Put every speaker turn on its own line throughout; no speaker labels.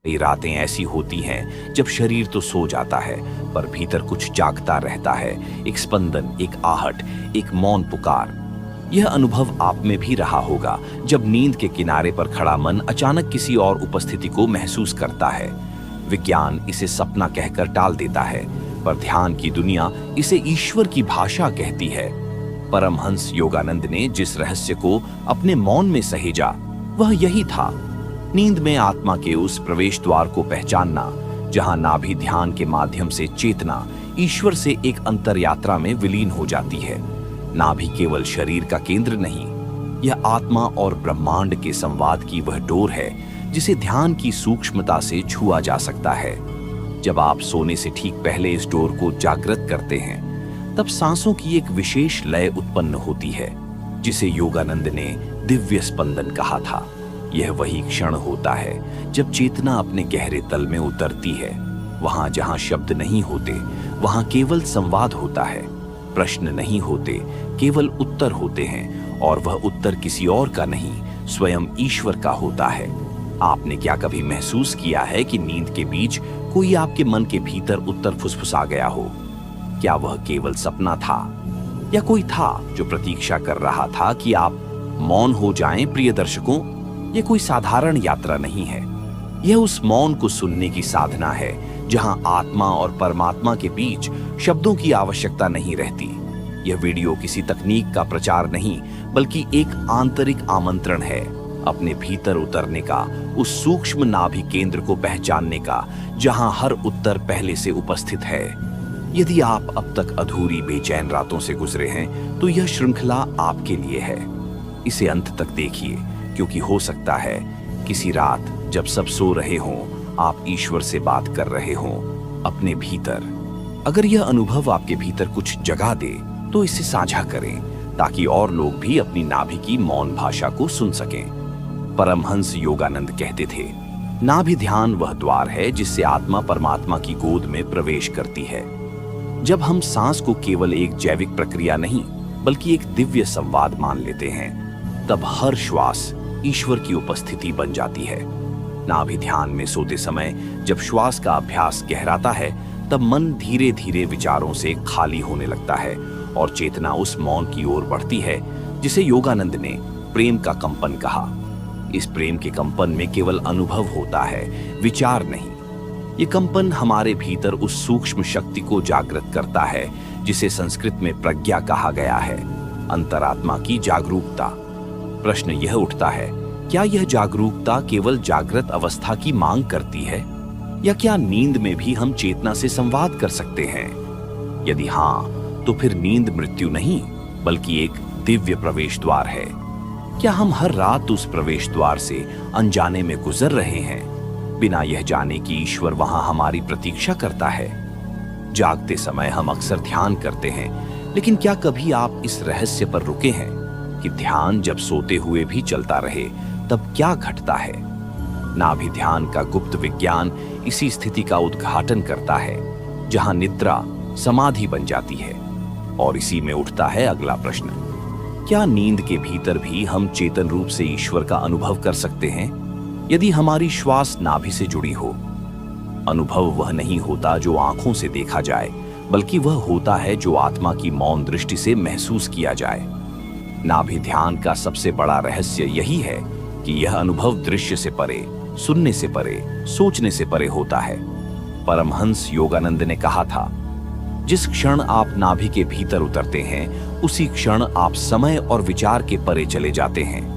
कई रातें ऐसी होती हैं जब शरीर तो सो जाता है पर भीतर कुछ जागता रहता है। एक स्पंदन, एक आहट, एक मौन पुकार। यह अनुभव आप में भी रहा होगा जब नींद के किनारे पर खड़ा मन अचानक किसी और उपस्थिति को महसूस करता है। विज्ञान इसे सपना कहकर टाल देता है पर ध्यान की दुनिया इसे ईश्वर की भाषा कहती है। परमहंस योगानंद ने जिस रहस्य को अपने मौन में सहेजा वह यही था, नींद में आत्मा के उस प्रवेश द्वार को पहचानना जहां नाभि ध्यान के माध्यम से चेतना ईश्वर से एक अंतर यात्रा में विलीन हो जाती है। नाभि केवल शरीर का केंद्र नहीं, यह आत्मा और ब्रह्मांड के संवाद की वह डोर है जिसे ध्यान की सूक्ष्मता से छुआ जा सकता है। जब आप सोने से ठीक पहले इस डोर को जागृत करते हैं तब सांसों की एक विशेष लय उत्पन्न होती है जिसे योगानंद ने दिव्य स्पंदन कहा था। यह वही क्षण होता है जब चेतना अपने गहरे तल में उतरती है। वहां जहां शब्द नहीं होते वहां केवल संवाद होता है। प्रश्न नहीं होते, केवल उत्तर होते हैं और वह उत्तर किसी और का नहीं, स्वयं ईश्वर का होता है। आपने क्या कभी महसूस किया है कि नींद के बीच कोई आपके मन के भीतर उत्तर फुसफुसा गया हो? क्या वह केवल सपना था या कोई था जो प्रतीक्षा कर रहा था कि आप मौन हो जाएं? प्रिय दर्शकों, यह कोई साधारण यात्रा नहीं है। यह उस मौन को सुनने की साधना है जहां आत्मा और परमात्मा के बीच शब्दों की आवश्यकता नहीं रहती। यह वीडियो किसी तकनीक का प्रचार नहीं बल्कि एक आंतरिक आमंत्रण है अपने भीतर उतरने का, उस सूक्ष्म नाभि केंद्र को पहचानने का जहां हर उत्तर पहले से उपस्थित है। यदि आप अब तक अधूरी बेचैन रातों से गुजरे हैं तो यह श्रृंखला आपके लिए है। इसे अंत तक देखिए क्योंकि हो सकता है किसी रात जब सब सो रहे हों आप ईश्वर से बात कर रहे हों अपने भीतर। अगर यह अनुभव आपके भीतर कुछ जगा दे तो इसे साझा करें ताकि और लोग भी अपनी नाभि की मौन भाषा को सुन सकें। परमहंस योगानंद कहते थे, नाभि ध्यान वह द्वार है जिससे आत्मा परमात्मा की गोद में प्रवेश करती है। जब हम सांस को केवल एक जैविक प्रक्रिया नहीं बल्कि एक दिव्य संवाद मान लेते हैं तब हर श्वास ईश्वर की उपस्थिति बन जाती है। नाभि ध्यान में सोते समय जब श्वास का अभ्यास गहराता है तब मन धीरे धीरे विचारों से खाली होने लगता है और चेतना उस मौन की ओर बढ़ती है जिसे योगानंद ने प्रेम का कंपन कहा। इस प्रेम के कंपन में केवल अनुभव होता है, विचार नहीं। ये कंपन हमारे भीतर उस सूक्ष्म शक्ति को जागृत करता है जिसे संस्कृत में प्रज्ञा कहा गया है, अंतरात्मा की जागरूकता। प्रश्न यह उठता है, क्या यह जागरूकता केवल जागृत अवस्था की मांग करती है या क्या नींद में भी हम चेतना से संवाद कर सकते हैं? यदि हाँ, तो फिर नींद मृत्यु नहीं बल्कि एक दिव्य प्रवेश द्वार है। क्या हम हर रात उस प्रवेश द्वार से अनजाने में गुजर रहे हैं बिना यह जाने कि ईश्वर वहां हमारी प्रतीक्षा करता है? जागते समय हम अक्सर ध्यान करते हैं, लेकिन क्या कभी आप इस रहस्य पर रुके हैं कि ध्यान जब सोते हुए भी चलता रहे तब क्या घटता है? नाभि ध्यान का गुप्त विज्ञान इसी स्थिति का उद्घाटन करता है जहां निद्रा समाधि बन जाती है। और इसी में उठता है अगला प्रश्न, क्या नींद के भीतर भी हम चेतन रूप से ईश्वर का अनुभव कर सकते हैं यदि हमारी श्वास नाभि से जुड़ी हो? अनुभव वह नहीं होता जो आंखों से देखा जाए बल्कि वह होता है जो आत्मा की मौन दृष्टि से महसूस किया जाए। नाभि ध्यान का सबसे बड़ा रहस्य यही है कि यह अनुभव दृश्य से परे, सुनने से परे, सोचने से परे होता है। परमहंस योगानंद ने कहा था, जिस क्षण आप नाभि के भीतर उतरते हैं उसी क्षण आप समय और विचार के परे चले जाते हैं।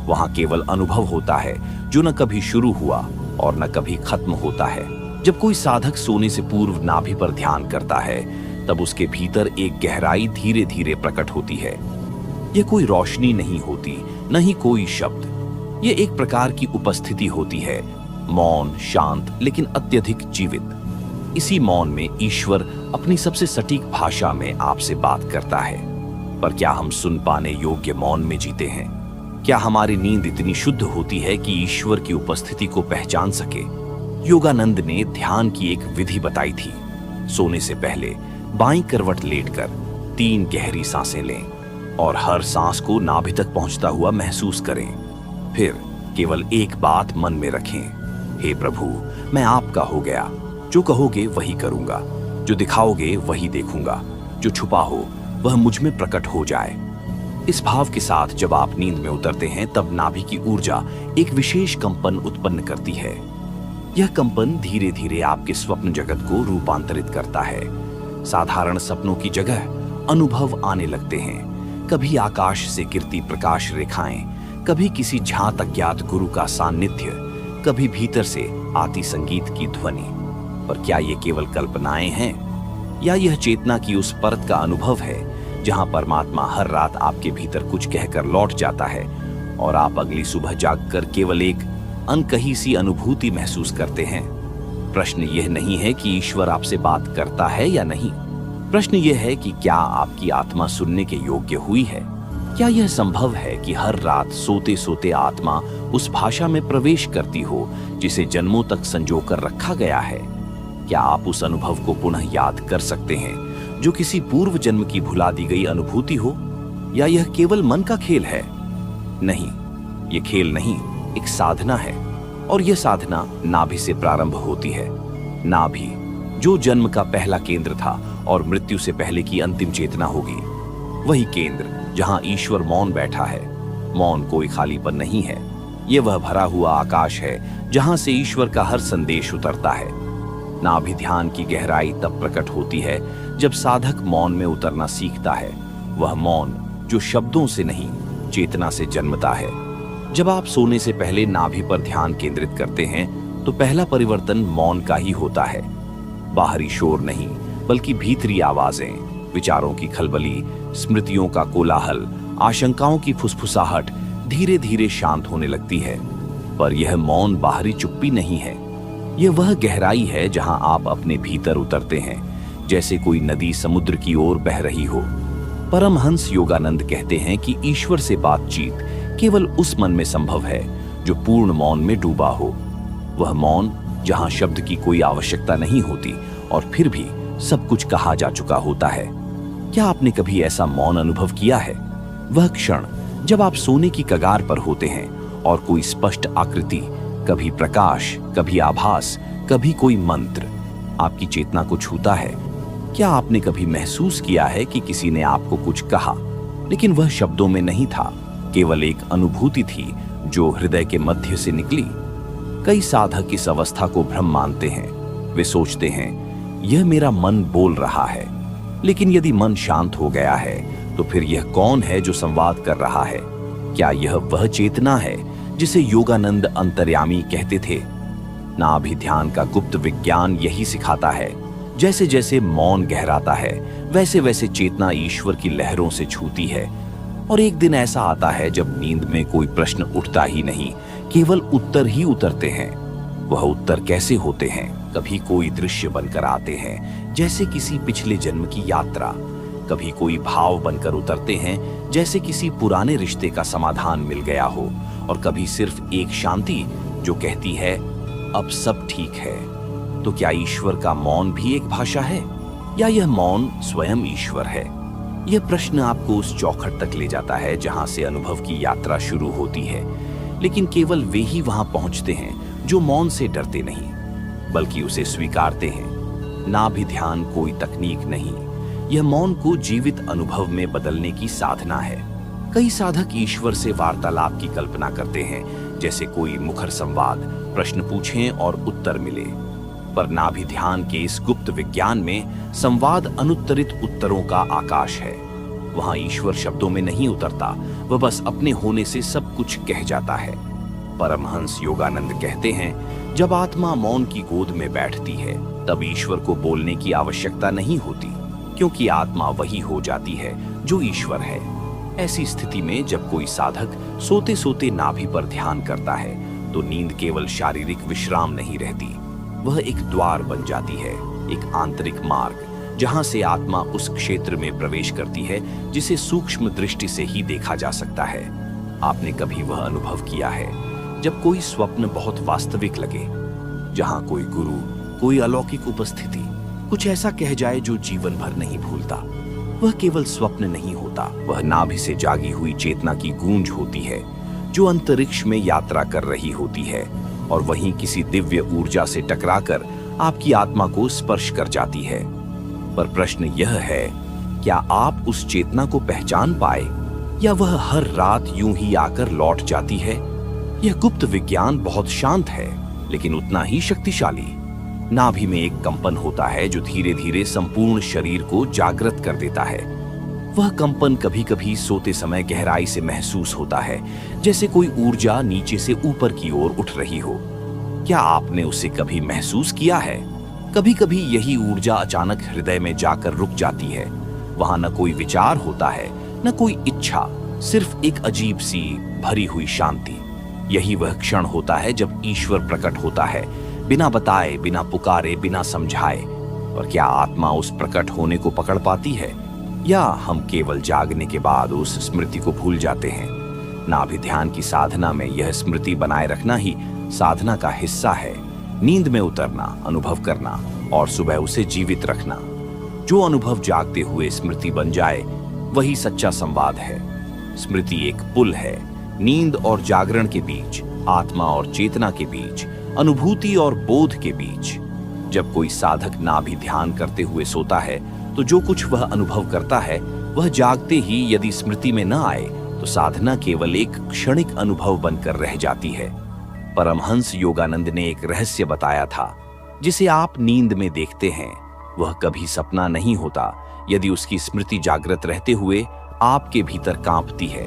वहां केवल अनुभव होता है जो न कभी शुरू हुआ और न कभी खत्म होता है। जब कोई साधक सोने से पूर्व नाभि पर ध्यान करता है तब उसके भीतर एक गहराई धीरे धीरे प्रकट होती है। यह कोई रोशनी नहीं होती, न ही कोई शब्द। यह एक प्रकार की उपस्थिति होती है, मौन, शांत लेकिन अत्यधिक जीवित। इसी मौन में ईश्वर अपनी सबसे सटीक भाषा में आपसे बात करता है। पर क्या हम सुन पाने योग्य मौन में जीते हैं? क्या हमारी नींद इतनी शुद्ध होती है कि ईश्वर की उपस्थिति को पहचान सके? योगानंद ने ध्यान की एक विधि बताई थी। सोने से पहले बाईं करवट लेटकर 3 गहरी सांसें लें और हर सांस को नाभि तक पहुंचता हुआ महसूस करें। फिर केवल एक बात मन में रखें, हे प्रभु, मैं आपका हो गया। जो कहोगे वही करूंगा, जो दिखाओगे वही देखूंगा, जो छुपा हो वह मुझ में प्रकट हो जाए। इस भाव के साथ जब आप नींद में उतरते हैं तब नाभि की ऊर्जा एक विशेष कंपन उत्पन्न करती है। यह कंपन धीरे धीरे आपके स्वप्न जगत को रूपांतरित करता है। साधारण सपनों की जगह अनुभव आने लगते हैं। कभी आकाश से गिरती प्रकाश रेखाएं, कभी किसी झांत अज्ञात गुरु का सान्निध्य, कभी भीतर से आती संगीत की ध्वनि। पर क्या ये केवल कल्पनाएं हैं या यह चेतना की उस परत का अनुभव है जहां परमात्मा हर रात आपके भीतर कुछ कहकर लौट जाता है और आप अगली सुबह जागकर केवल एक अनकही सी अनुभूति महसूस करते हैं? प्रश्न यह नहीं है कि ईश्वर आपसे बात करता है या नहीं। प्रश्न यह है कि क्या आपकी आत्मा सुनने के योग्य हुई है? क्या यह संभव है कि हर रात सोते सोते आत्मा उस भाषा में प्रवेश करती हो जिसे जन्मों तक संजोकर रखा गया है? क्या आप उस अनुभव को पुनः याद कर सकते हैं जो किसी पूर्व जन्म की भुला दी गई अनुभूति हो? या यह केवल मन का खेल है? नहीं, यह खेल नहीं, एक साधना है। और यह साधना नाभि से प्रारंभ होती है। नाभि जो जन्म का पहला केंद्र था और मृत्यु से पहले की अंतिम चेतना होगी, वही केंद्र जहां ईश्वर मौन बैठा है। मौन कोई खालीपन नहीं है, यह वह भरा हुआ आकाश है जहां से ईश्वर का हर संदेश उतरता है। नाभि ध्यान की गहराई तब प्रकट होती है जब साधक मौन में उतरना सीखता है। वह मौन जो शब्दों से नहीं, चेतना से जन्मता है। जब आप सोने से पहले नाभि पर ध्यान केंद्रित करते हैं तो पहला परिवर्तन मौन का ही होता है। बाहरी शोर नहीं, बल्कि भीतरी आवाजें, विचारों की खलबली, स्मृतियों का कोलाहल, आशंकाओं की फुसफुसाहट धीरे धीरे शांत होने लगती है। पर यह मौन बाहरी चुप्पी नहीं है, यह वह गहराई है जहां आप अपने भीतर उतरते हैं, जैसे कोई नदी समुद्र की ओर बह रही हो। परमहंस योगानंद कहते हैं कि ईश्वर से बातचीत केवल उस मन में संभव है जो पूर्ण मौन में डूबा हो। वह मौन जहां शब्द की कोई आवश्यकता नहीं होती और फिर भी सब कुछ कहा जा चुका होता है। क्या आपने कभी ऐसा मौन अनुभव किया है? वह क्षण जब आप सोने की कगार पर होते हैं और कोई स्पष्ट आकृति, कभी प्रकाश, कभी आभास, कभी कोई मंत्र आपकी चेतना को छूता है। क्या आपने कभी महसूस किया है कि किसी ने आपको कुछ कहा, लेकिन वह शब्दों में नहीं था, केवल एक अनुभूति थी जो हृदय के मध्य से निकली? कई साधक इस अवस्था को भ्रम मानते हैं। वे सोचते हैं यह मेरा मन बोल रहा है। लेकिन यदि मन शांत हो गया है तो फिर यह कौन है जो संवाद कर रहा है? क्या यह वह चेतना है जिसे योगानंद अंतर्यामी कहते थे? नाभि ध्यान का गुप्त विज्ञान यही सिखाता है। जैसे जैसे मौन गहराता है वैसे वैसे चेतना ईश्वर की लहरों से छूती है। और एक दिन ऐसा आता है जब नींद में कोई प्रश्न उठता ही नहीं, केवल उत्तर ही उतरते हैं। वह उत्तर कैसे होते हैं? कभी कोई दृश्य बनकर आते हैं जैसे किसी पिछले जन्म की यात्रा, कभी कोई भाव बनकर उतरते हैं जैसे किसी पुराने रिश्ते का समाधान मिल गया हो, और कभी सिर्फ एक शांति जो कहती है अब सब ठीक है। तो क्या ईश्वर का मौन भी एक भाषा है या यह मौन स्वयं ईश्वर है? यह प्रश्न आपको उस चौखट तक ले जाता है जहां से अनुभव की यात्रा शुरू होती है। लेकिन केवल वे ही वहां पहुंचते हैं जो मौन से डरते नहीं, बल्कि उसे स्वीकारते हैं। नाभि ध्यान कोई तकनीक नहीं, यह मौन को जीवित अनुभव में बदलने की साधना है। कई साधक ईश्वर से वार्तालाप की कल्पना करते हैं, जैसे कोई मुखर संवाद, प्रश्न पूछें और उत्तर मिले। पर नाभि ध्यान के इस गुप्त विज्ञान में संवाद अनुत्तरित उत्तरों का आकाश है। वहां ईश्वर शब्दों में नहीं उतरता, वह बस अपने होने से सब कुछ कह जाता है। परमहंस योगानंद कहते हैं जब आत्मा मौन की गोद में बैठती है तब ईश्वर को बोलने की आवश्यकता नहीं होती, क्योंकि आत्मा वही हो जाती है जो ईश्वर है। ऐसी स्थिति में जब कोई साधक सोते सोते नाभि पर ध्यान करता है तो नींद केवल शारीरिक विश्राम नहीं रहती, वह एक द्वार बन जाती है, एक आंतरिक मार्ग जहां से आत्मा उस क्षेत्र में प्रवेश करती है जिसे सूक्ष्म दृष्टि से ही देखा जा सकता है। आपने कभी वह अनुभव किया है जब कोई स्वप्न बहुत वास्तविक लगे, जहां कोई गुरु, कोई अलौकिक उपस्थिति कुछ ऐसा कह जाए जो जीवन भर नहीं भूलता? वह केवल स्वप्न नहीं होता, वह नाभि से जागी हुई चेतना की गूंज होती है जो अंतरिक्ष में यात्रा कर रही होती है और वहीं किसी दिव्य ऊर्जा से टकराकर आपकी आत्मा को स्पर्श कर जाती है। पर प्रश्न यह है, क्या आप उस चेतना को पहचान पाए या वह हर रात यूं ही आकर लौट जाती है? यह गुप्त विज्ञान बहुत शांत है, लेकिन उतना ही शक्तिशाली। नाभि में एक कंपन होता है जो धीरे धीरे संपूर्ण शरीर को जागृत कर देता है। वह कंपन कभी कभी सोते समय गहराई से महसूस होता है, जैसे कोई ऊर्जा नीचे से ऊपर की ओर उठ रही हो। क्या आपने उसे कभी महसूस किया है? कभी कभी यही ऊर्जा अचानक हृदय में जाकर रुक जाती है। वहां न कोई विचार होता है, न कोई इच्छा, सिर्फ एक अजीब सी भरी हुई शांति। यही वह क्षण होता है जब ईश्वर प्रकट होता है, बिना बताए, बिना पुकारे, बिना समझाए। और क्या आत्मा उस प्रकट होने को पकड़ पाती है, या हम केवल जागने के बाद उस स्मृति को भूल जाते हैं? नाभि ध्यान की साधना में यह स्मृति बनाए रखना ही साधना का हिस्सा है। नींद में उतरना, अनुभव करना और सुबह उसे जीवित रखना। जो अनुभव जागते हुए स्मृति बन जाए, वही सच्चा संवाद है। स्मृति एक पुल है, नींद और जागरण के बीच, आत्मा और चेतना के बीच, अनुभूति और बोध के बीच। जब कोई साधक नाभि ध्यान करते हुए सोता है, तो जो कुछ वह अनुभव करता है, वह जागते ही यदि स्मृति में न आए, तो साधना केवल एक क्षणिक अनुभव बनकर रह जाती है। परमहंस योगानंद ने एक रहस्य बताया था, जिसे आप नींद में देखते हैं, वह कभी सपना नहीं होता यदि उसकी स्मृति जागृत रहते हुए आपके भीतर कांपती है।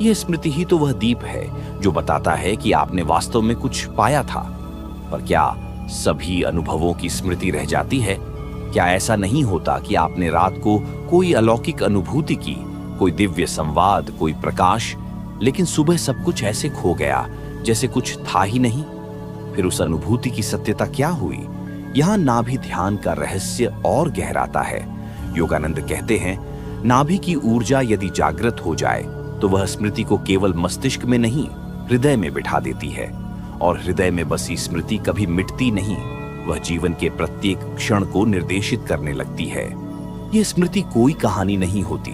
यह स्मृति ही तो वह दीप है जो बताता है कि आपने वास्तव में कुछ पाया था। पर क्या सभी अनुभवों की स्मृति रह जाती है? क्या ऐसा नहीं होता कि आपने रात को कोई अलौकिक अनुभूति की, कोई दिव्य संवाद, कोई प्रकाश, लेकिन सुबह सब कुछ ऐसे खो गया जैसे कुछ था ही नहीं? फिर उस अनुभूति की सत्यता क्या हुई? यहाँ नाभि ध्यान का रहस्य और गहराता है। योगानंद कहते हैं, नाभि की ऊर्जा यदि जागृत हो जाए तो वह स्मृति को केवल मस्तिष्क में नहीं, हृदय में बिठा देती है। और हृदय में बसी स्मृति कभी मिटती नहीं, वह जीवन के प्रत्येक क्षण को निर्देशित करने लगती है। यह स्मृति कोई कहानी नहीं होती,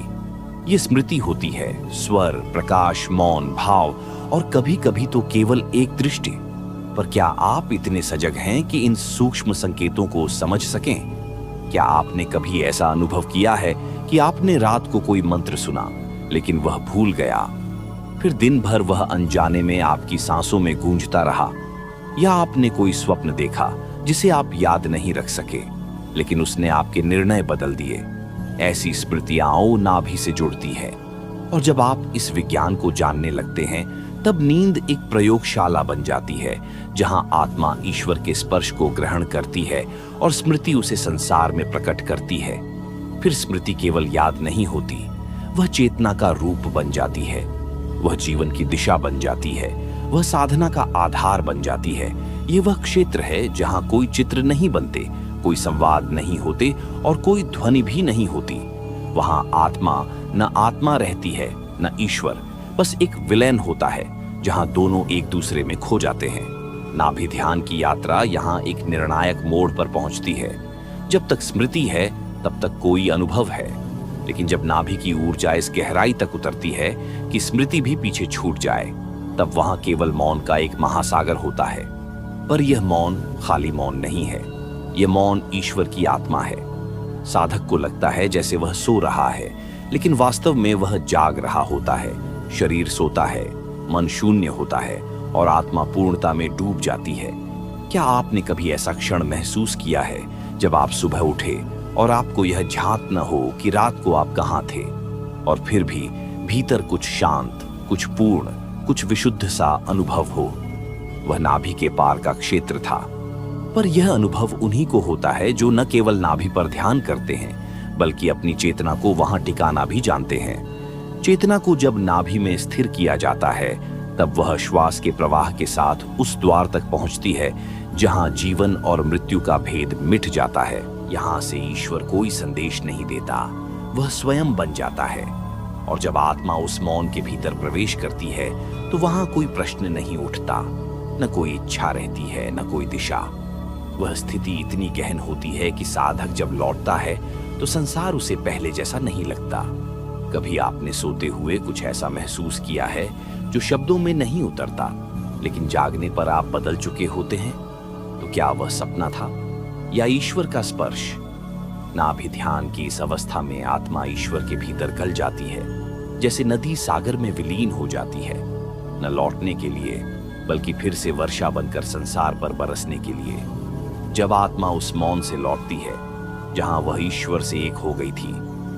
यह स्मृति होती है स्वर, प्रकाश, मौन, भाव और कभी कभी तो केवल एक दृष्टि। पर क्या आप इतने सजग हैं कि इन सूक्ष्म संकेतों को समझ सकें? क्या आपने कभी ऐसा अनुभव किया है कि आपने रात को कोई मंत्र सुना, लेकिन वह भूल गया? फिर दिन भर वह अनजाने में आपकी सांसों में गूंजता रहा। या आपने कोई स्वप्न देखा जिसे आप याद नहीं रख सके, लेकिन उसने आपके निर्णय बदल दिए। ऐसी स्मृतियां नाभि से जुड़ती है। और जब आप इस विज्ञान को जानने लगते हैं, तब नींद एक प्रयोगशाला बन जाती है, जहां आत्मा ईश्वर के स्पर्श को ग्रहण करती है और स्मृति उसे संसार में प्रकट करती है। फिर स्मृति केवल याद नहीं होती, वह चेतना का रूप बन जाती है, वह जीवन की दिशा बन जाती है, वह साधना का आधार बन जाती है। ये वह क्षेत्र है जहां कोई चित्र नहीं बनते, कोई संवाद नहीं होते और कोई ध्वनि भी नहीं होती। वहां आत्मा न आत्मा रहती है, न ईश्वर, बस एक विलयन होता है जहां दोनों एक दूसरे में खो जाते हैं। नाभि ध्यान की यात्रा यहाँ एक निर्णायक मोड़ पर पहुंचती है। जब तक स्मृति है, तब तक कोई अनुभव है, लेकिन जब नाभि की ऊर्जा इस गहराई तक उतरती है कि स्मृति भी पीछे छूट जाए, तब वहां केवल मौन का एक महासागर होता है। पर यह मौन खाली मौन नहीं है, यह मौन ईश्वर की आत्मा है। साधक को लगता है जैसे वह सो रहा है, लेकिन वास्तव में वह जाग रहा होता है। शरीर सोता है, मन शून्य होता है और आत्मा पूर्णता में डूब जाती है। क्या आपने कभी ऐसा क्षण महसूस किया है जब आप सुबह उठे और आपको यह झांक न हो कि रात को आप कहाँ थे, और फिर भी भीतर कुछ शांत, कुछ पूर्ण, कुछ विशुद्ध सा अनुभव हो? वह नाभि के पार का क्षेत्र था। पर यह अनुभव उन्हीं को होता है जो न केवल नाभि पर ध्यान करते हैं, बल्कि अपनी चेतना को वहां टिकाना भी जानते हैं। चेतना को जब नाभि में स्थिर किया जाता है, तब वह श्वास के प्रवाह के साथ उस द्वार तक पहुंचती है जहां जीवन और मृत्यु का भेद मिट जाता है। यहां से ईश्वर कोई संदेश नहीं देता, वह स्वयं बन जाता है। और जब आत्मा उस मौन के भीतर प्रवेश करती है, तो वहां कोई प्रश्न नहीं उठता, न कोई इच्छा रहती है, न कोई दिशा। वह स्थिति इतनी गहन होती है कि साधक जब लौटता है तो संसार उसे पहले जैसा नहीं लगता। कभी आपने सोते हुए कुछ ऐसा महसूस किया है जो शब्दों में नहीं उतरता? लेकिन जागने पर आप बदल चुके होते हैं, तो क्या वह सपना था या ईश्वर का स्पर्श? नाभि ध्यान की इस अवस्था में आत्मा ईश्वर के भीतर गल जाती है, जैसे नदी सागर में विलीन हो जाती है, न लौटने के लिए बल्कि फिर से वर्षा बनकर संसार पर बरसने के लिए। जब आत्मा उस मौन से लौटती है जहां वह ईश्वर से एक हो गई थी,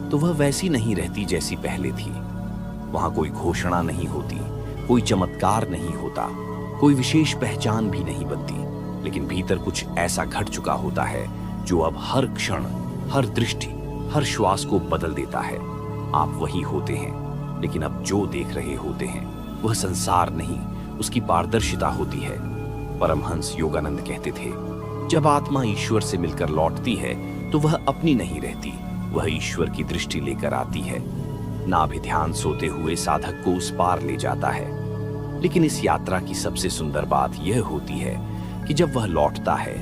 तो वह वैसी नहीं रहती जैसी पहले थी। वहां कोई घोषणा नहीं होती, कोई चमत्कार नहीं होता, कोई विशेष पहचान भी नहीं बनती, लेकिन भीतर कुछ ऐसा घट चुका होता है जो अब हर क्षण, हर दृष्टि, हर श्वास को बदल देता है। आप वही होते हैं, लेकिन अब जो देख रहे होते हैं वह संसार नहीं, उसकी पारदर्शिता होती है। परमहंस योगानंद कहते थे, जब आत्मा ईश्वर से मिलकर लौटती है तो वह अपनी नहीं रहती, वह ईश्वर की दृष्टि लेकर आती है। नाभि ध्यान सोते हुए साधक को उस पार ले जाता है। लेकिन इस यात्रा की सबसे सुंदर बात यह होती है कि जब वह लौटता है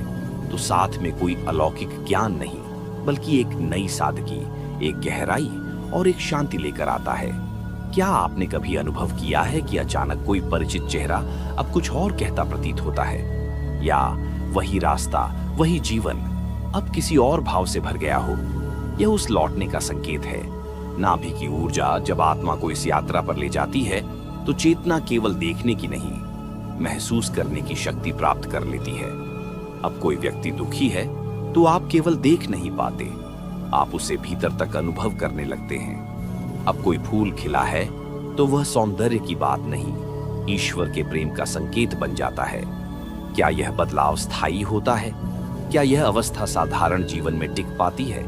तो साथ में कोई अलौकिक ज्ञान नहीं, बल्कि एक नई सादगी, एक गहराई और एक शांति लेकर आता है। क्या आपने कभी अनुभव किया है कि अचानक कोई परिचित चेहरा अब कुछ और कहता प्रतीत होता है, या वही रास्ता, वही जीवन अब किसी और भाव से भर गया हो? यह उस लौटने का संकेत है। नाभि की ऊर्जा जब आत्मा को इस यात्रा पर ले जाती है तो चेतना केवल देखने की नहीं, महसूस करने की शक्ति प्राप्त कर लेती है। अब कोई व्यक्ति दुखी है तो आप केवल देख नहीं पाते, आप उसे भीतर तक अनुभव करने लगते हैं। अब कोई फूल खिला है तो वह सौंदर्य की बात नहीं, ईश्वर के प्रेम का संकेत बन जाता है। क्या यह बदलाव स्थायी होता है? क्या यह अवस्था साधारण जीवन में टिक पाती है?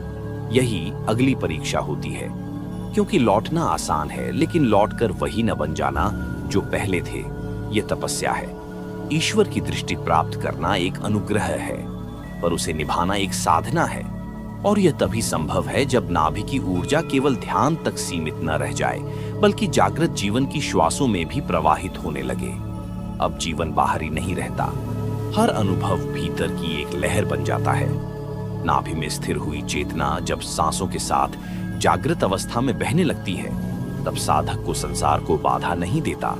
यही अगली परीक्षा होती है, क्योंकि लौटना आसान है, लेकिन लौटकर वही न बन जाना जो पहले थे, यह तपस्या है। ईश्वर की दृष्टि प्राप्त करना एक अनुग्रह है, पर उसे निभाना एक साधना है। और यह तभी संभव है जब नाभि की ऊर्जा केवल ध्यान तक सीमित न रह जाए, बल्कि जागृत जीवन की श्वासों में भी प्रवाहित होने लगे। अब जीवन बाहरी नहीं रहता, हर अनुभव भीतर की एक लहर बन जाता है। नाभि में स्थिर हुई चेतना जब सांसों के साथ जागृत अवस्था में बहने लगती है, तब साधक को संसार को बाधा नहीं देता,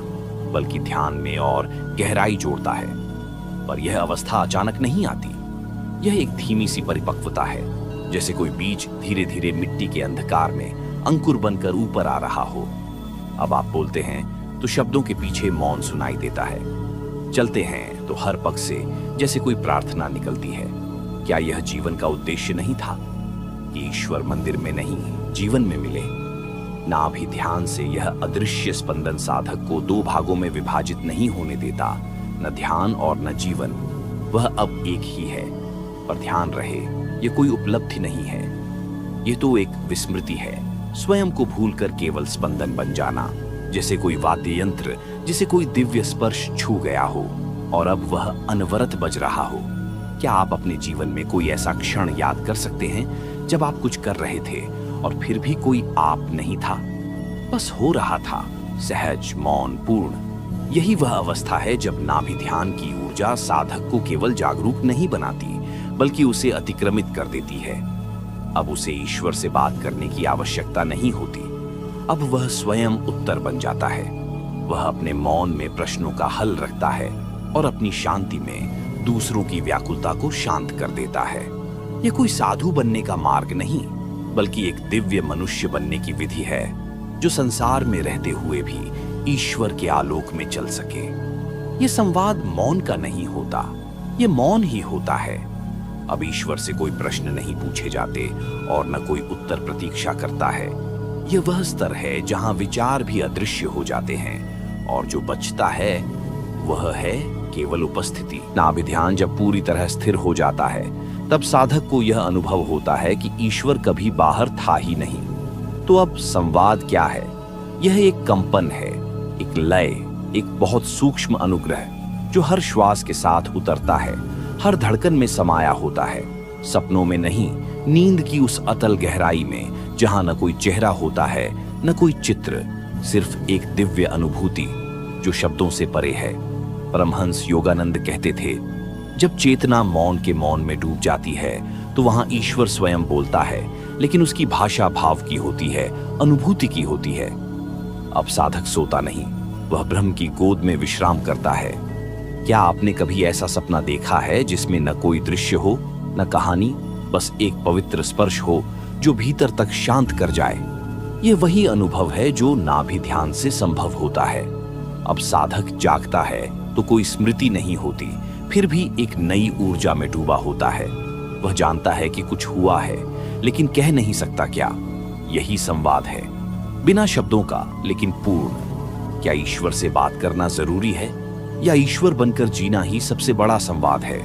बल्कि ध्यान में और गहराई जोड़ता है। पर यह अवस्था अचानक नहीं आती, यह एक धीमी सी परिपक्वता है, जैसे कोई बीज धीरे धीरे मिट्टी के अंधकार में अंकुर बनकर ऊपर आ रहा हो। अब आप बोलते हैं तो शब्दों के पीछे मौन सुनाई देता है, चलते हैं तो हर पग से जैसे कोई प्रार्थना निकलती है। क्या यह जीवन का उद्देश्य नहीं था कि ईश्वर मंदिर में नहीं, जीवन में मिले? नाभि ध्यान से यह अदृश्य स्पंदन साधक को दो भागों में विभाजित नहीं होने देता, न ध्यान और न जीवन। वह अब एक ही है। पर ध्यान रहे, ये कोई उपलब्धि नहीं है, ये तो एक विस्मृति है। स्वयं को भूलकर केवल स्पंदन बन जाना, जैसे कोई वाद्य यंत्र जिसे कोई दिव्य स्पर्श छू गया हो और अब वह अनवरत बज रहा हो। क्या आप अपने जीवन में कोई ऐसा क्षण याद कर सकते हैं जब आप कुछ कर रहे थे और फिर भी कोई आप नहीं था, बस हो रहा था, सहज, मौन, पूर्ण? यही वह अवस्था है जब नाभि ध्यान की ऊर्जा साधक को केवल जागरूक नहीं बनाती, बल्कि उसे अतिक्रमित कर देती है। अब उसे ईश्वर से बात करने की आवश्यकता नहीं होती, अब वह स्वयं उत्तर बन जाता है। वह अपने मौन में प्रश्नों का हल रखता है और अपनी शांति में दूसरों की व्याकुलता को शांत कर देता है। यह कोई साधु बनने का मार्ग नहीं, बल्कि एक दिव्य मनुष्य बनने की विधि है, जो संसार में रहते हुए भी ईश्वर के आलोक में चल सके। यह संवाद मौन का नहीं होता, यह मौन ही होता है। अब ईश्वर से कोई प्रश्न नहीं पूछे जाते और न कोई उत्तर प्रतीक्षा करता है। यह वह स्तर है जहां विचार भी अदृश्य हो जाते हैं और जो बचता है वह है केवल उपस्थिति। नाभि ध्यान जब पूरी तरह स्थिर हो जाता है, तब साधक को यह अनुभव होता है कि ईश्वर कभी बाहर था ही नहीं। तो अब संवाद क्या है? यह एक कंपन है, एक लय, एक बहुत सूक्ष्म अनुग्रह जो हर श्वास के साथ उतरता है, हर धड़कन में समाया होता है। सपनों में नहीं, नींद की उस अतल गहराई में, जहां न कोई चेहरा होता है, न कोई चित्र, सिर्फ एक दिव्य अनुभूति जो शब्दों से परे है। परमहंस योगानंद कहते थे, जब चेतना मौन के मौन में डूब जाती है तो वहां ईश्वर स्वयं बोलता है, लेकिन उसकी भाषा भाव की होती है, अनुभूति की होती है। अब साधक सोता नहीं, वह ब्रह्म की गोद में विश्राम करता है। क्या आपने कभी ऐसा सपना देखा है जिसमें न कोई दृश्य हो, न कहानी, बस एक पवित्र स्पर्श हो जो भीतर तक शांत कर जाए? ये वही अनुभव है जो नाभि ध्यान से संभव होता है। अब साधक जागता है तो कोई स्मृति नहीं होती, फिर भी एक नई ऊर्जा में डूबा होता है। वह जानता है कि कुछ हुआ है, लेकिन कह नहीं सकता क्या। यही संवाद है, बिना शब्दों का लेकिन पूर्ण। क्या ईश्वर से बात करना जरूरी है, या ईश्वर बनकर जीना ही सबसे बड़ा संवाद है?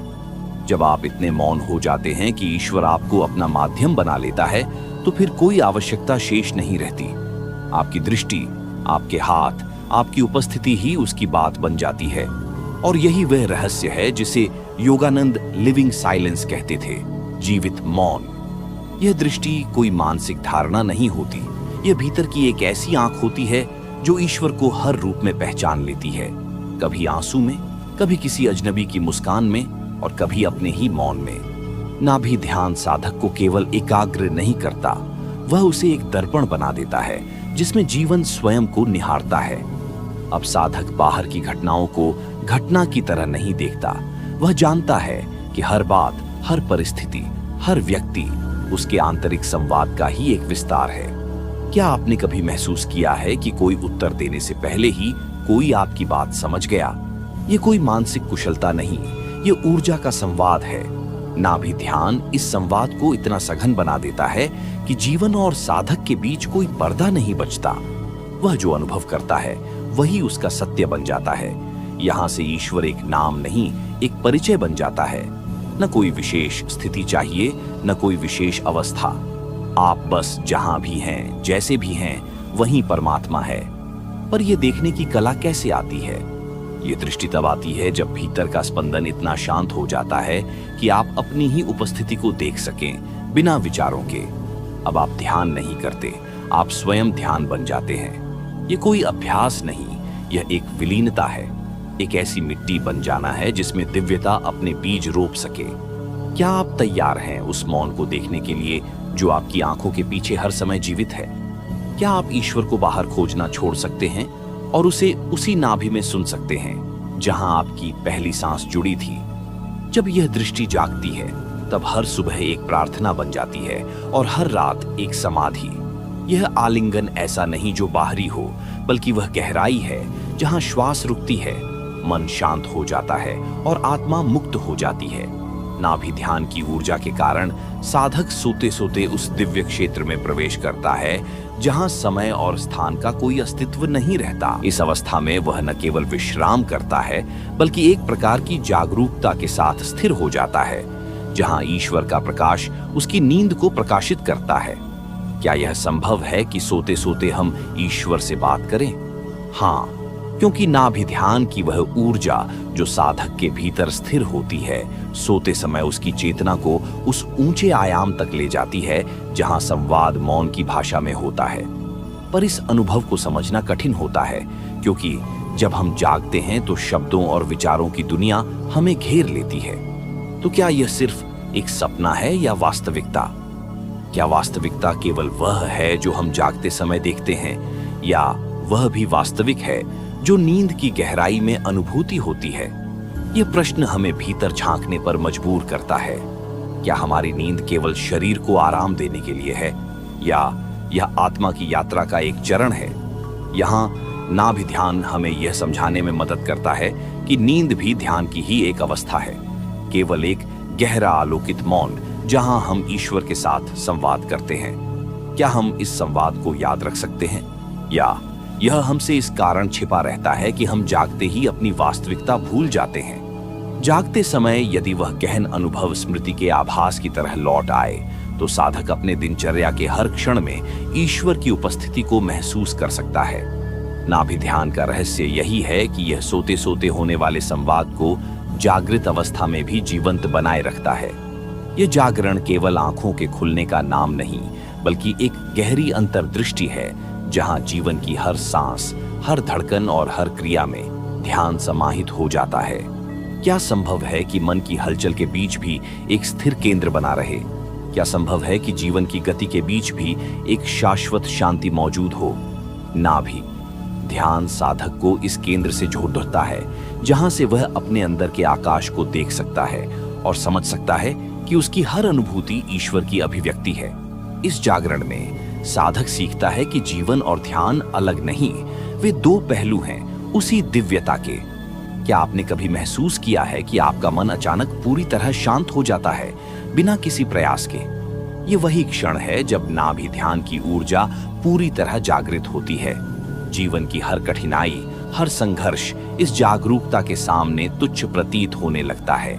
जब आप इतने मौन हो जाते हैं कि ईश्वर आपको अपना माध्यम बना लेता है, तो फिर कोई आवश्यकता शेष नहीं रहती। आपकी दृष्टि, आपके हाथ, आपकी उपस्थिति ही उसकी बात बन जाती है। और यही वह रहस्य है जिसे योगानंद लिविंग साइलेंस कहते थे, जीवित मौन। यह दृष्टि कोई मानसिक धारणा नहीं होती, यह भीतर की एक ऐसी आंख होती है जो ईश्वर को हर रूप में पहचान लेती है, कभी आंसू में, कभी किसी अजनबी की मुस्कान में, और कभी अपने ही मौन में। नाभि ध्यान साधक को केवल एकाग्र नहीं करता, वह उसे एक दर्पण बना देता है जिसमें जीवन स्वयं को निहारता है। अब साधक बाहर की घटनाओं को घटना की तरह नहीं देखता, वह जानता है कि हर बात, हर परिस्थिति, हर व्यक्ति उसके आंतरिक संवाद का ही एक विस्तार है। क्या आपने कभी महसूस किया है कि कोई उत्तर देने से पहले ही कोई आपकी बात समझ गया? ये कोई मानसिक कुशलता नहीं, ये ऊर्जा का संवाद है। नाभि ध्यान इस संवाद को इतना सघन बना देता है कि जीवन और साधक के बीच कोई पर्दा नहीं बचता। वह जो अनुभव करता है वही उसका सत्य बन जाता है। यहाँ से ईश्वर एक नाम नहीं, एक परिचय बन जाता है। न कोई विशेष स्थिति चाहिए, न कोई विशेष अवस्था। आप बस जहां भी हैं, जैसे भी हैं, वहीं परमात्मा है। पर यह देखने की कला कैसे आती है? ये दृष्टि तब आती है जब भीतर का स्पंदन इतना शांत हो जाता है कि आप अपनी ही उपस्थिति को देख सकें, बिना विचारों के। अब आप ध्यान नहीं करते, आप स्वयं ध्यान बन जाते हैं। ये कोई अभ्यास नहीं, यह एक विलीनता है। एक ऐसी मिट्टी बन जाना है जिसमें दिव्यता अपने बीज रोप सके। क्या आप तैयार हैं उस मौन को देखने के लिए जो आपकी आंखों के पीछे हर समय जीवित है? क्या आप ईश्वर को बाहर खोजना छोड़ सकते हैं और उसे उसी नाभि में सुन सकते हैं जहां आपकी पहली सांस जुड़ी थी? जब यह दृष्टि जागती है, तब हर सुबह एक प्रार्थना बन जाती है और हर रात एक समाधि। यह आलिंगन ऐसा नहीं जो बाहरी हो, बल्कि वह गहराई है जहां श्वास रुकती है, मन शांत हो जाता है और आत्मा मुक्त हो जाती है। नाभि ध्यान की ऊर्जा के कारण साधक सोते सोते उस दिव्य क्षेत्र में प्रवेश करता है जहां समय और स्थान का कोई अस्तित्व नहीं रहता। इस अवस्था में वह न केवल विश्राम करता है, बल्कि एक प्रकार की जागरूकता के साथ स्थिर हो जाता है, जहां ईश्वर का प्रकाश उसकी नींद को प्रकाशित करता है। क्या यह संभव है कि सोते सोते हम ईश्वर से बात करें? हाँ, क्योंकि नाभि ध्यान की वह ऊर्जा जो साधक के भीतर स्थिर होती है, सोते समय उसकी चेतना को उस ऊंचे आयाम तक ले जाती है जहां संवाद मौन की भाषा में होता है। पर इस अनुभव को समझना कठिन होता है, क्योंकि जब हम जागते हैं तो शब्दों और विचारों की दुनिया हमें घेर लेती है। तो क्या यह सिर्फ एक सपना है या वास्तविकता? क्या वास्तविकता केवल वह है जो हम जागते समय देखते हैं, या वह भी वास्तविक है जो नींद की गहराई में अनुभूति होती है? यह प्रश्न हमें भीतर झांकने पर मजबूर करता है। क्या हमारी नींद केवल शरीर को आराम देने के लिए है, या यह आत्मा की यात्रा का एक चरण है? यहाँ नाभि ध्यान हमें यह समझाने में मदद करता है कि नींद भी ध्यान की ही एक अवस्था है, केवल एक गहरा आलोकित मौन जहां हम ईश्वर के साथ संवाद करते हैं। क्या हम इस संवाद को याद रख सकते हैं, या यह हमसे इस कारण छिपा रहता है कि हम जागते ही अपनी वास्तविकता भूल जाते हैं? जागते समय यदि वह गहन अनुभव स्मृति के आभास की तरह लौट आए, तो साधक अपने दिनचर्या के हर क्षण में ईश्वर की उपस्थिति को महसूस कर सकता है। नाभि ध्यान का रहस्य यही है कि यह सोते सोते होने वाले संवाद को जागृत अवस्था में भी जीवंत बनाए रखता है। यह जागरण केवल आंखों के खुलने का नाम नहीं, बल्कि एक गहरी अंतर्दृष्टि है जहां जीवन की हर सांस, हर धड़कन और हर क्रिया में ध्यान समाहित हो जाता है। क्या संभव है कि मन की हलचल के बीच भी एक स्थिर केंद्र बना रहे? क्या संभव है कि जीवन की गति के बीच भी एक शाश्वत शांति मौजूद हो? नाभि ध्यान साधक को इस केंद्र से जोड़ता है जहां से वह अपने अंदर के आकाश को देख सकता है और समझ सकता है कि उसकी हर अनुभूति ईश्वर की अभिव्यक्ति है। इस जागरण में साधक सीखता है कि जीवन और ध्यान अलग नहीं, वे दो पहलू हैं उसी दिव्यता के। क्या आपने कभी महसूस किया है कि आपका मन अचानक पूरी तरह शांत हो जाता है बिना किसी प्रयास के? ये वही क्षण है जब नाभि ध्यान की ऊर्जा पूरी तरह जागृत होती है। जीवन की हर कठिनाई, हर संघर्ष इस जागरूकता के सामने तुच्छ प्रतीत होने लगता है।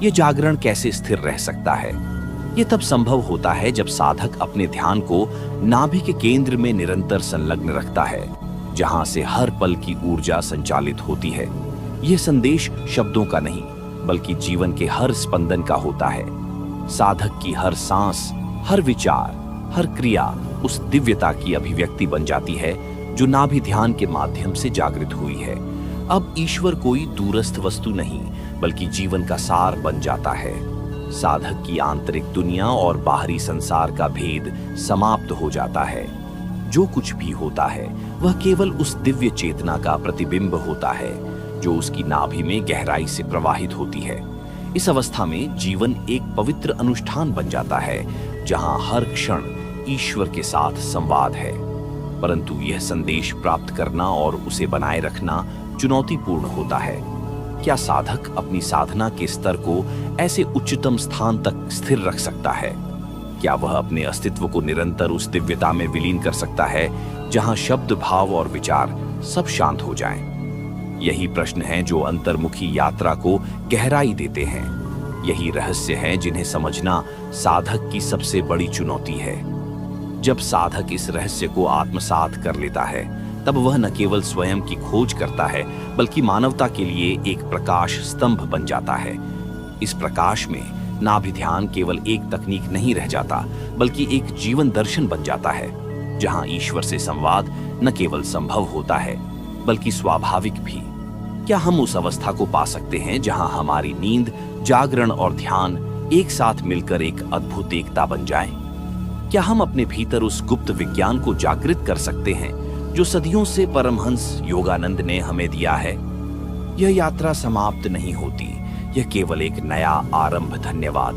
ये जागरण कैसे स्थिर रह सकता है? ये तब संभव होता है जब साधक अपने ध्यान को नाभि के केंद्र में निरंतर संलग्न रखता है, जहां से हर पल की ऊर्जा संचालित होती है। यह संदेश शब्दों का नहीं, बल्कि जीवन के हर स्पंदन का होता है। साधक की हर सांस, हर विचार, हर क्रिया उस दिव्यता की अभिव्यक्ति बन जाती है जो नाभि ध्यान के माध्यम से जागृत हुई है। अब ईश्वर कोई दूरस्थ वस्तु नहीं, बल्कि जीवन का सार बन जाता है। साधक की आंतरिक दुनिया और बाहरी संसार का भेद समाप्त हो जाता है। जो कुछ भी होता है वह केवल उस दिव्य चेतना का प्रतिबिंब होता है जो उसकी नाभि में गहराई से प्रवाहित होती है। इस अवस्था में जीवन एक पवित्र अनुष्ठान बन जाता है जहां हर क्षण ईश्वर के साथ संवाद है। परंतु यह संदेश प्राप्त करना और उसे बनाए रखना चुनौतीपूर्ण होता है। क्या साधक अपनी साधना के स्तर को ऐसे उच्चतम स्थान तक स्थिर रख सकता है? क्या वह अपने अस्तित्व को निरंतर उस दिव्यता में विलीन कर सकता है जहां शब्द, भाव और विचार सब शांत हो जाएं? यही प्रश्न हैं जो अंतर्मुखी यात्रा को गहराई देते हैं। यही रहस्य हैं जिन्हें समझना साधक की सबसे बड़ी चुनौती है। जब साधक इस रहस्य को आत्मसात कर लेता है, तब वह न केवल स्वयं की खोज करता है, बल्कि मानवता के लिए एक प्रकाश स्तंभ बन जाता है। इस प्रकाश में नाभि ध्यान केवल एक तकनीक नहीं रह जाता, बल्कि एक जीवन दर्शन बन जाता है, जहां ईश्वर से संवाद न केवल संभव होता है, बल्कि स्वाभाविक भी। क्या हम उस अवस्था को पा सकते हैं जहां हमारी नींद, जागरण और ध्यान एक साथ मिलकर एक अद्भुत एकता बन जाएं? क्या हम अपने भीतर उस गुप्त विज्ञान को जागृत कर सकते हैं जो सदियों से परमहंस योगानंद ने हमें दिया है? यह यात्रा समाप्त नहीं होती, यह केवल एक नया आरंभ। धन्यवाद।